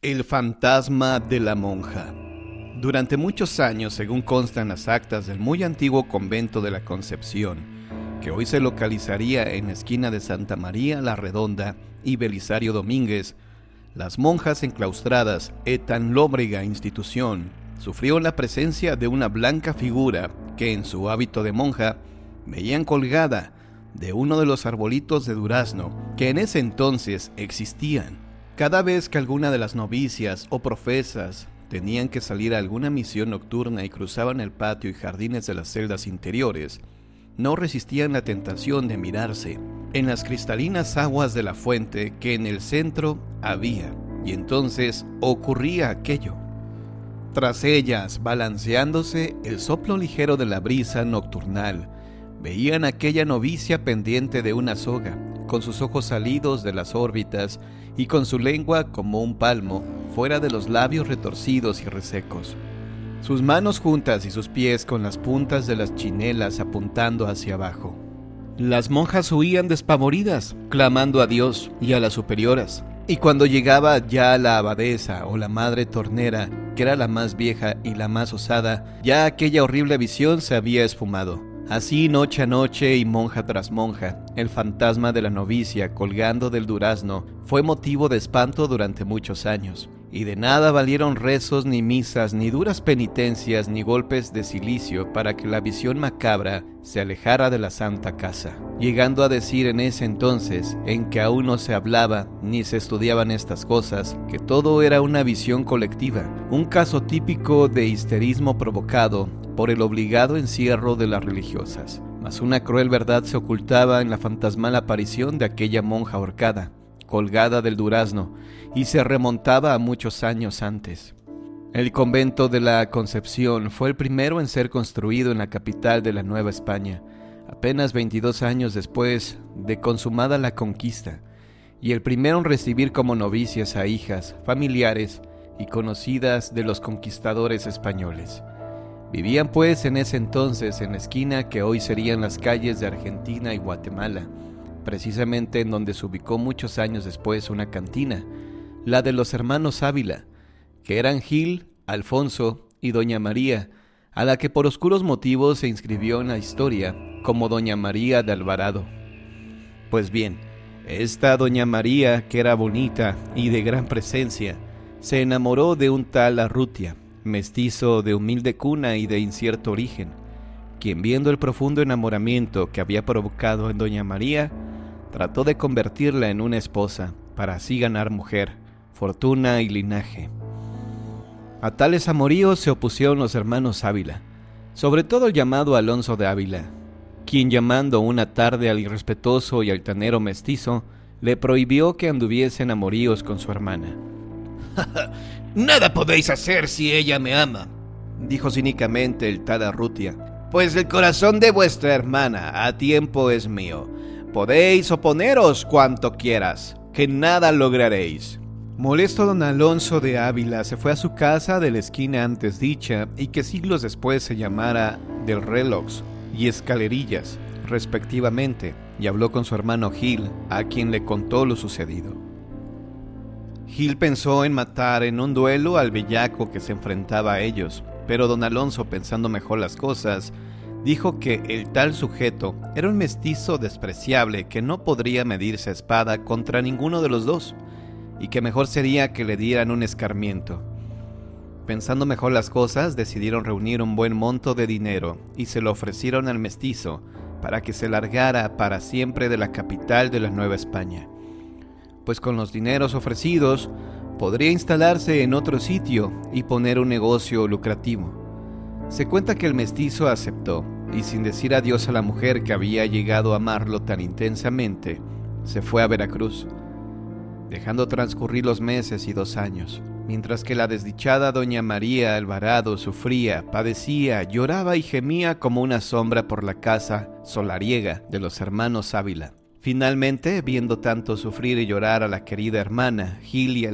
El fantasma de la monja. Durante muchos años, según consta en las actas del muy antiguo convento de la Concepción, que hoy se localizaría en la esquina de Santa María la Redonda y Belisario Domínguez, las monjas enclaustradas en tan lóbrega institución sufrieron la presencia de una blanca figura que en su hábito de monja veían colgada de uno de los arbolitos de durazno que en ese entonces existían. Cada vez que alguna de las novicias o profesas tenían que salir a alguna misión nocturna y cruzaban el patio y jardines de las celdas interiores, no resistían la tentación de mirarse en las cristalinas aguas de la fuente que en el centro había, y entonces ocurría aquello. Tras ellas, balanceándose el soplo ligero de la brisa nocturnal, veían aquella novicia pendiente de una soga, con sus ojos salidos de las órbitas y con su lengua como un palmo fuera de los labios retorcidos y resecos. Sus manos juntas y sus pies con las puntas de las chinelas apuntando hacia abajo. Las monjas huían despavoridas, clamando a Dios y a las superioras. Y cuando llegaba ya la abadesa o la madre tornera, que era la más vieja y la más osada, ya aquella horrible visión se había esfumado. Así noche a noche y monja tras monja, el fantasma de la novicia colgando del durazno fue motivo de espanto durante muchos años, y de nada valieron rezos ni misas, ni duras penitencias, ni golpes de cilicio para que la visión macabra se alejara de la santa casa, llegando a decir en ese entonces, en que aún no se hablaba ni se estudiaban estas cosas, que todo era una visión colectiva, un caso típico de histerismo provocado por el obligado encierro de las religiosas. Mas una cruel verdad se ocultaba en la fantasmal aparición de aquella monja ahorcada, colgada del durazno, y se remontaba a muchos años antes. El convento de la Concepción fue el primero en ser construido en la capital de la Nueva España, apenas 22 años después de consumada la conquista, y el primero en recibir como novicias a hijas, familiares y conocidas de los conquistadores españoles. Vivían pues en ese entonces en la esquina que hoy serían las calles de Argentina y Guatemala, precisamente en donde se ubicó muchos años después una cantina, la de los hermanos Ávila, que eran Gil, Alfonso y Doña María, a la que por oscuros motivos se inscribió en la historia como Doña María de Alvarado. Pues bien, esta Doña María, que era bonita y de gran presencia, se enamoró de un tal Arrutia, mestizo de humilde cuna y de incierto origen, quien viendo el profundo enamoramiento que había provocado en Doña María, trató de convertirla en una esposa, para así ganar mujer, fortuna y linaje. A tales amoríos se opusieron los hermanos Ávila, sobre todo el llamado Alonso de Ávila, quien llamando una tarde al irrespetuoso y altanero mestizo, le prohibió que anduviese en amoríos con su hermana. «Nada podéis hacer si ella me ama», dijo cínicamente el tal Arrutia, «pues el corazón de vuestra hermana a tiempo es mío. Podéis oponeros cuanto quieras, que nada lograréis». Molesto don Alonso de Ávila se fue a su casa de la esquina antes dicha y que siglos después se llamara del Reloj y Escalerillas, respectivamente, y habló con su hermano Gil, a quien le contó lo sucedido. Gil pensó en matar en un duelo al bellaco que se enfrentaba a ellos, pero don Alonso, pensando mejor las cosas, dijo que el tal sujeto era un mestizo despreciable que no podría medirse a espada contra ninguno de los dos, y que mejor sería que le dieran un escarmiento. Pensando mejor las cosas, decidieron reunir un buen monto de dinero y se lo ofrecieron al mestizo para que se largara para siempre de la capital de la Nueva España, pues con los dineros ofrecidos podría instalarse en otro sitio y poner un negocio lucrativo. Se cuenta que el mestizo aceptó y sin decir adiós a la mujer que había llegado a amarlo tan intensamente, se fue a Veracruz, dejando transcurrir los meses y 2 años, mientras que la desdichada Doña María Alvarado sufría, padecía, lloraba y gemía como una sombra por la casa solariega de los hermanos Ávila. Finalmente, viendo tanto sufrir y llorar a la querida hermana, Gil y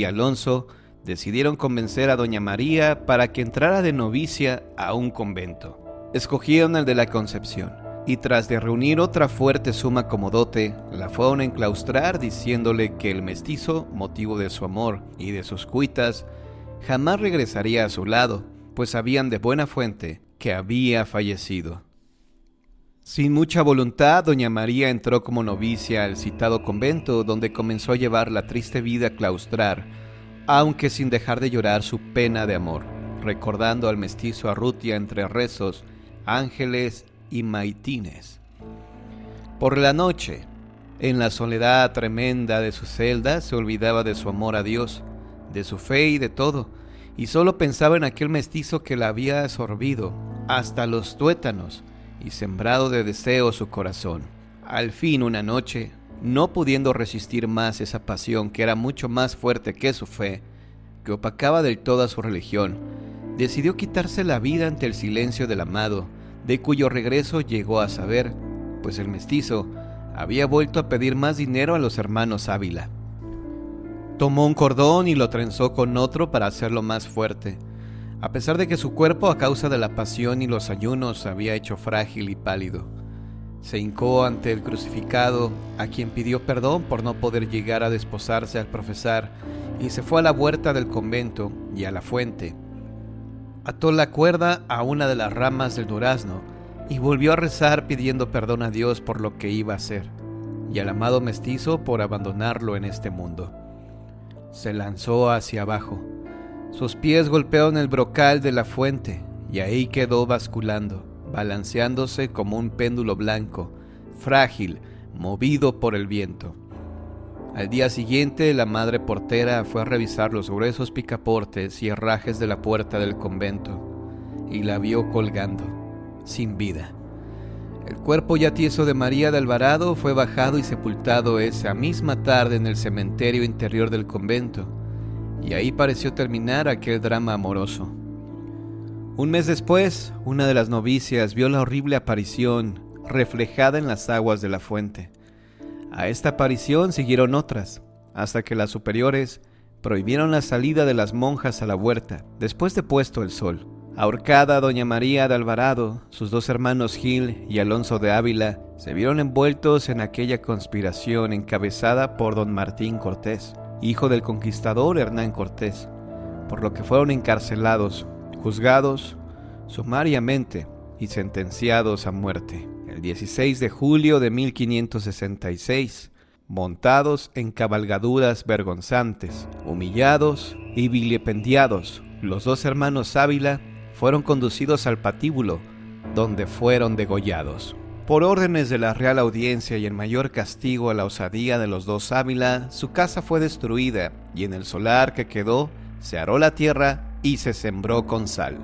Alonso decidieron convencer a Doña María para que entrara de novicia a un convento. Escogieron el de la Concepción, y tras de reunir otra fuerte suma como dote, la fueron a enclaustrar diciéndole que el mestizo, motivo de su amor y de sus cuitas, jamás regresaría a su lado, pues sabían de buena fuente que había fallecido. Sin mucha voluntad, doña María entró como novicia al citado convento, donde comenzó a llevar la triste vida claustrar, aunque sin dejar de llorar su pena de amor, recordando al mestizo Arrutia entre rezos, ángeles y maitines. Por la noche, en la soledad tremenda de su celda, se olvidaba de su amor a Dios, de su fe y de todo, y solo pensaba en aquel mestizo que la había absorbido hasta los tuétanos y sembrado de deseo su corazón. Al fin, una noche, no pudiendo resistir más esa pasión que era mucho más fuerte que su fe, que opacaba del todo a su religión, decidió quitarse la vida ante el silencio del amado, de cuyo regreso llegó a saber, pues el mestizo había vuelto a pedir más dinero a los hermanos Ávila. Tomó un cordón y lo trenzó con otro para hacerlo más fuerte, a pesar de que su cuerpo, a causa de la pasión y los ayunos, se había hecho frágil y pálido. Se hincó ante el crucificado, a quien pidió perdón por no poder llegar a desposarse al profesar, y se fue a la huerta del convento y a la fuente. Ató la cuerda a una de las ramas del durazno y volvió a rezar pidiendo perdón a Dios por lo que iba a hacer, y al amado mestizo por abandonarlo en este mundo. Se lanzó hacia abajo. Sus pies golpearon el brocal de la fuente y ahí quedó basculando, balanceándose como un péndulo blanco, frágil, movido por el viento. Al día siguiente, la madre portera fue a revisar los gruesos picaportes y herrajes de la puerta del convento y la vio colgando, sin vida. El cuerpo ya tieso de María de Alvarado fue bajado y sepultado esa misma tarde en el cementerio interior del convento, y ahí pareció terminar aquel drama amoroso. Un mes después, una de las novicias vio la horrible aparición reflejada en las aguas de la fuente. A esta aparición siguieron otras, hasta que las superiores prohibieron la salida de las monjas a la huerta, después de puesto el sol. Ahorcada doña María de Alvarado, sus dos hermanos Gil y Alonso de Ávila se vieron envueltos en aquella conspiración encabezada por don Martín Cortés, hijo del conquistador Hernán Cortés, por lo que fueron encarcelados, juzgados sumariamente y sentenciados a muerte el 16 de julio de 1566, montados en cabalgaduras vergonzantes, humillados y vilipendiados. Los dos hermanos Ávila fueron conducidos al patíbulo, donde fueron degollados. Por órdenes de la Real Audiencia y en mayor castigo a la osadía de los dos Ávila, su casa fue destruida y en el solar que quedó se aró la tierra y se sembró con sal.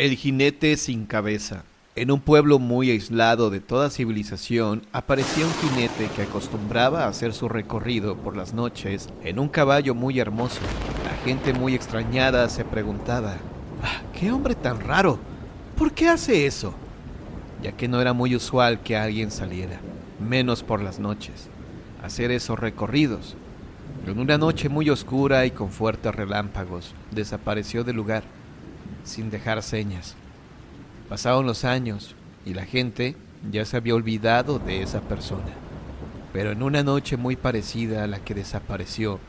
El jinete sin cabeza. En un pueblo muy aislado de toda civilización, aparecía un jinete que acostumbraba a hacer su recorrido por las noches en un caballo muy hermoso. La gente muy extrañada se preguntaba: ¿qué hombre tan raro? ¿Por qué hace eso? Ya que no era muy usual que alguien saliera, menos por las noches, a hacer esos recorridos. En una noche muy oscura y con fuertes relámpagos, desapareció del lugar, sin dejar señas. Pasaron los años y la gente ya se había olvidado de esa persona. Pero en una noche muy parecida a la que desapareció,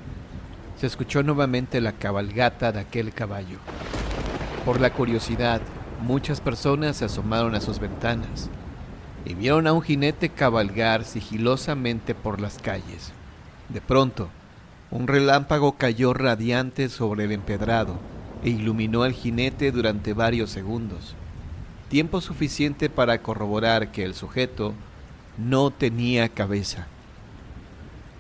se escuchó nuevamente la cabalgata de aquel caballo. Por la curiosidad, muchas personas se asomaron a sus ventanas y vieron a un jinete cabalgar sigilosamente por las calles. De pronto, un relámpago cayó radiante sobre el empedrado e iluminó al jinete durante varios segundos, tiempo suficiente para corroborar que el sujeto no tenía cabeza.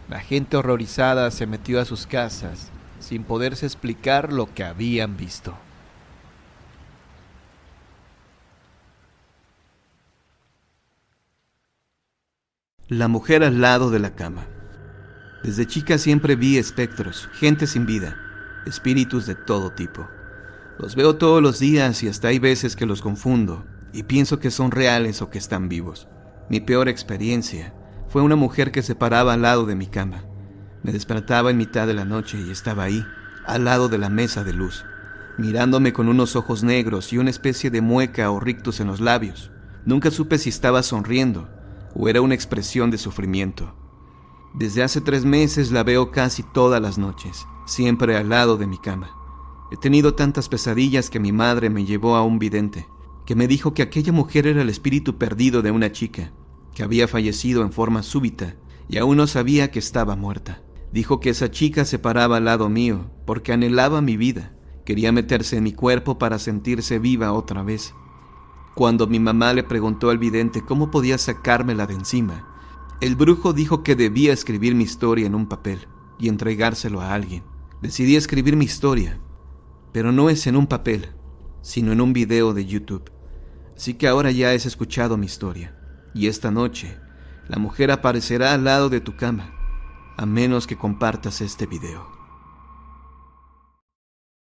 La gente horrorizada se metió a sus casas sin poderse explicar lo que habían visto. La mujer al lado de la cama. Desde chica siempre vi espectros, gente sin vida, espíritus de todo tipo. Los veo todos los días y hasta hay veces que los confundo. y pienso que son reales o que están vivos. Mi peor experiencia fue una mujer que se paraba al lado de mi cama. Me despertaba en mitad de la noche y estaba ahí, al lado de la mesa de luz, mirándome con unos ojos negros y una especie de mueca o rictus en los labios. Nunca supe si estaba sonriendo o era una expresión de sufrimiento. Desde hace 3 meses la veo casi todas las noches, siempre al lado de mi cama. He tenido tantas pesadillas que mi madre me llevó a un vidente, que me dijo que aquella mujer era el espíritu perdido de una chica, que había fallecido en forma súbita y aún no sabía que estaba muerta. Dijo que esa chica se paraba al lado mío porque anhelaba mi vida, quería meterse en mi cuerpo para sentirse viva otra vez. Cuando mi mamá le preguntó al vidente cómo podía sacármela de encima, el brujo dijo que debía escribir mi historia en un papel y entregárselo a alguien. Decidí escribir mi historia, pero no es en un papel, sino en un video de YouTube. Así que ahora ya has escuchado mi historia, y esta noche la mujer aparecerá al lado de tu cama, a menos que compartas este video.